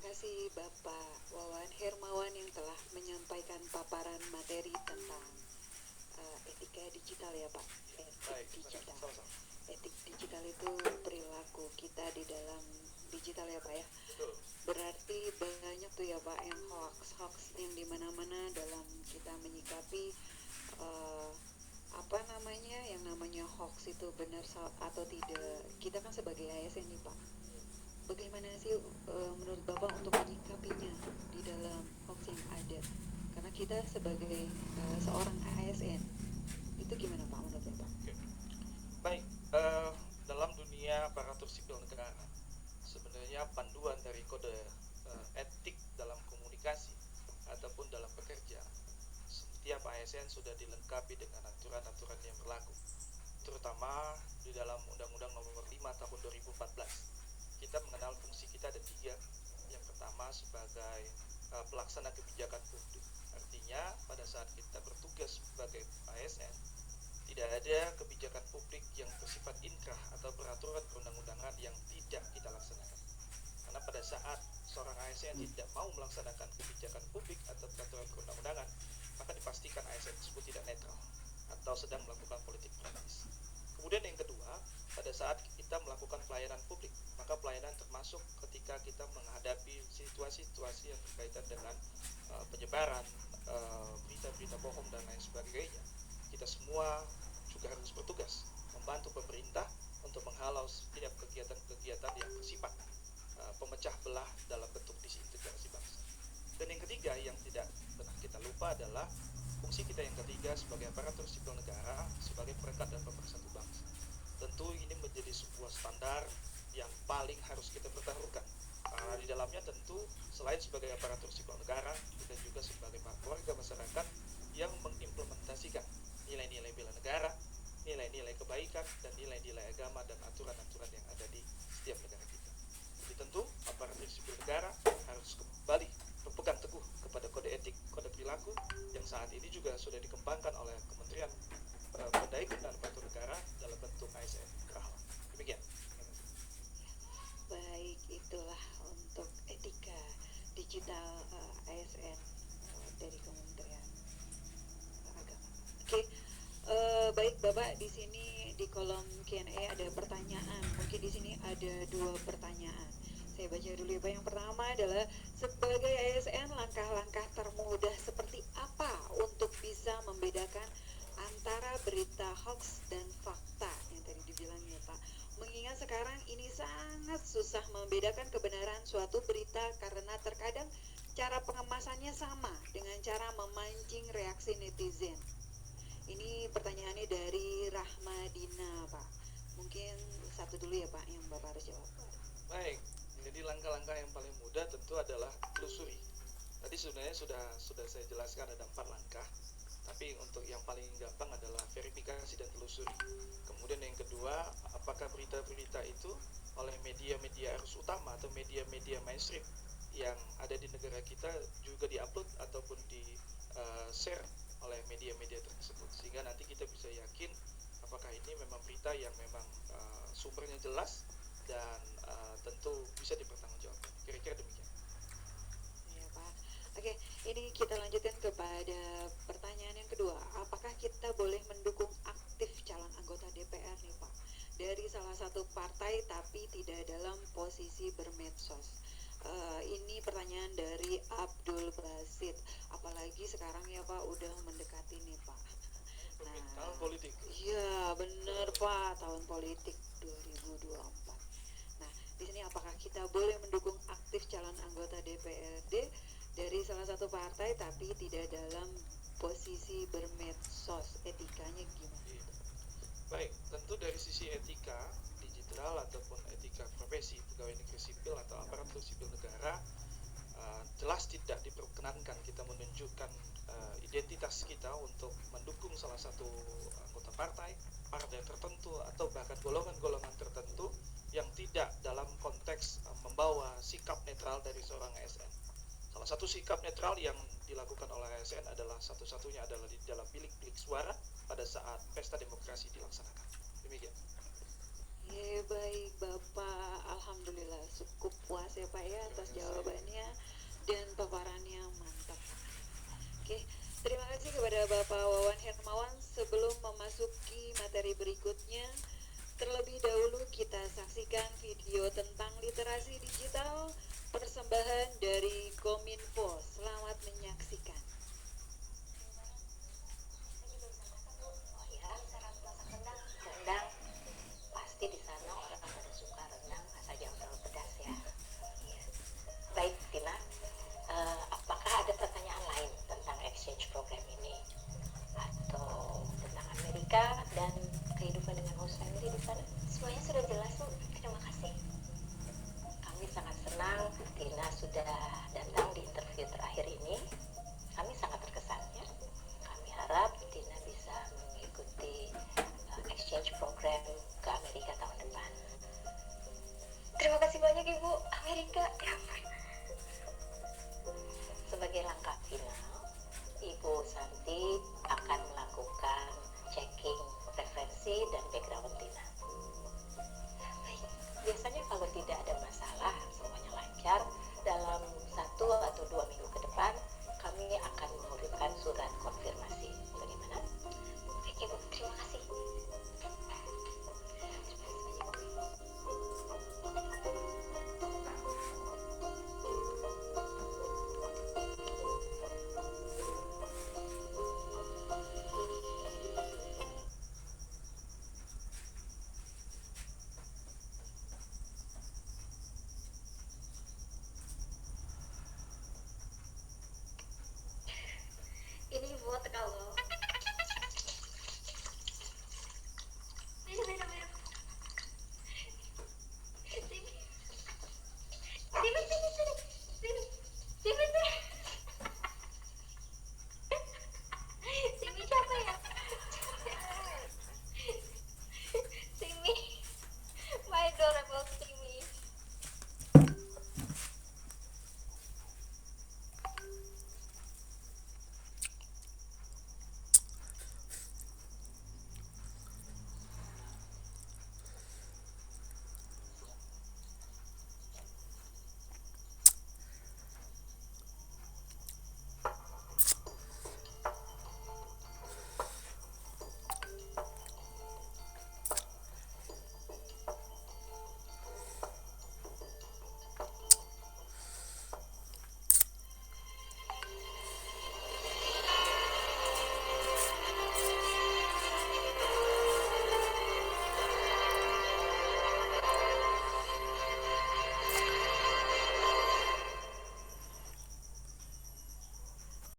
kasih Bapak Wawan Hermawan yang telah menyampaikan paparan materi tentang etika digital ya Pak. Baik, Etik digital. sama-sama. Etik digital itu perilaku kita di dalam digital ya Pak ya. Betul. Berarti banyak tuh ya Pak yang hoax yang dimana-mana dalam kita menyikapi eh, apa namanya yang namanya hoax itu benar atau tidak. Kita kan sebagai ASN nih Pak, bagaimana sih menurut Bapak untuk menyikapinya di dalam hoax yang ada? Karena kita sebagai seorang ASN, itu gimana Pak menurut Bapak? Oke. Baik, dalam dunia aparatur sipil negara, sebenarnya panduan dari kode etik dalam komunikasi ataupun dalam bekerja, setiap ASN sudah dilengkapi dengan aturan-aturan yang berlaku, terutama di dalam Undang-Undang Nomor 5 Tahun 2014. Kita mengenal fungsi kita ada tiga. Yang pertama sebagai pelaksana kebijakan publik. Artinya pada saat kita bertugas sebagai ASN, tidak ada kebijakan publik yang bersifat inkrah atau peraturan perundang-undangan yang tidak kita laksanakan. Karena pada saat seorang ASN tidak mau melaksanakan kebijakan publik atau peraturan perundang-undangan, maka dipastikan ASN tersebut tidak netral atau sedang melakukan politik praktis. Kemudian yang kedua, pada saat kita melakukan pelayanan publik, maka pelayanan termasuk ketika kita menghadapi situasi-situasi yang berkaitan dengan penyebaran berita-berita bohong dan lain sebagainya. Kita semua juga harus bertugas membantu pemerintah untuk menghalau setiap kegiatan-kegiatan yang bersifat pemecah belah dalam bentuk disintegrasi bangsa. Dan yang ketiga yang tidak pernah kita lupa adalah fungsi kita yang ketiga sebagai aparatur sipil negara, sebagai perekat dan pemersatu bangsa. Tentu ini menjadi sebuah standar yang paling harus kita pertaruhkan. Karena di dalamnya tentu selain sebagai aparatur sipil negara, kita juga sebagai warga masyarakat yang mengimplementasikan nilai-nilai bela negara, nilai-nilai kebaikan, dan nilai-nilai agama dan aturan-aturan yang ada di setiap negara kita. Jadi tentu aparatur sipil negara harus kembali berpegang teguh kepada kode etik, kode perilaku yang saat ini juga sudah dikembangkan oleh Kementerian Pendaya dan Aparatur Negara dalam bentuk ASN. Demikian. Baik, itulah untuk etika digital ASN dari Kementerian Agama. Oke, baik Bapak, di sini di kolom Q&A ada pertanyaan. Mungkin di sini ada 2 pertanyaan. Saya baca dulu ya Pak. Yang pertama adalah sebagai ASN langkah-langkah termudah seperti apa untuk bisa membedakan antara berita hoax dan fakta yang tadi dibilang ya Pak. Mengingat sekarang ini sangat susah membedakan kebenaran suatu berita karena terkadang cara pengemasannya sama dengan cara memancing reaksi netizen. Ini pertanyaannya dari Rahmadina Pak. Mungkin satu dulu ya Pak yang Bapak harus jawab. Baik, jadi langkah-langkah yang paling mudah tentu adalah telusuri. Tadi sebenarnya sudah saya jelaskan ada 4 langkah. Tapi untuk yang paling gampang adalah verifikasi dan telusuri. Kemudian yang kedua, apakah berita-berita itu oleh media-media arus utama atau media-media mainstream yang ada di negara kita juga diupload ataupun di share oleh media-media tersebut, sehingga nanti kita bisa yakin apakah ini memang berita yang memang sumbernya jelas dan tentu bisa dipertanggungjawabkan. Kira-kira demikian. Ya Pak. Oke, ini kita lanjutkan kepada pertanyaan yang kedua. Apakah kita boleh mendukung aktif calon anggota DPR nih Pak dari salah satu partai tapi tidak dalam posisi bermedsos? Ini pertanyaan dari Abdul Basit. Apalagi sekarang ya Pak udah mendekati nih Pak. Nah, Tahun politik. iya bener Pak, tahun politik 2024. Nah, di sini apakah kita boleh mendukung aktif calon anggota DPRD dari salah satu partai tapi tidak dalam posisi bermedsos? Etikanya gimana? Iya. Baik, tentu dari sisi etika digital ataupun etika profesi pegawai negeri sipil atau aparatur sipil negara, jelas tidak diperkenankan kita menunjukkan identitas kita untuk mendukung salah satu anggota partai tertentu atau bahkan golongan-golongan tertentu yang tidak dalam konteks membawa sikap netral dari seorang ASN. Salah satu sikap netral yang dilakukan oleh ASN adalah satu-satunya adalah di dalam bilik-bilik suara pada saat pesta demokrasi dilaksanakan. Demikian. Baik Bapak, Alhamdulillah cukup puas ya Pak ya atas jawabannya. dari Kominfo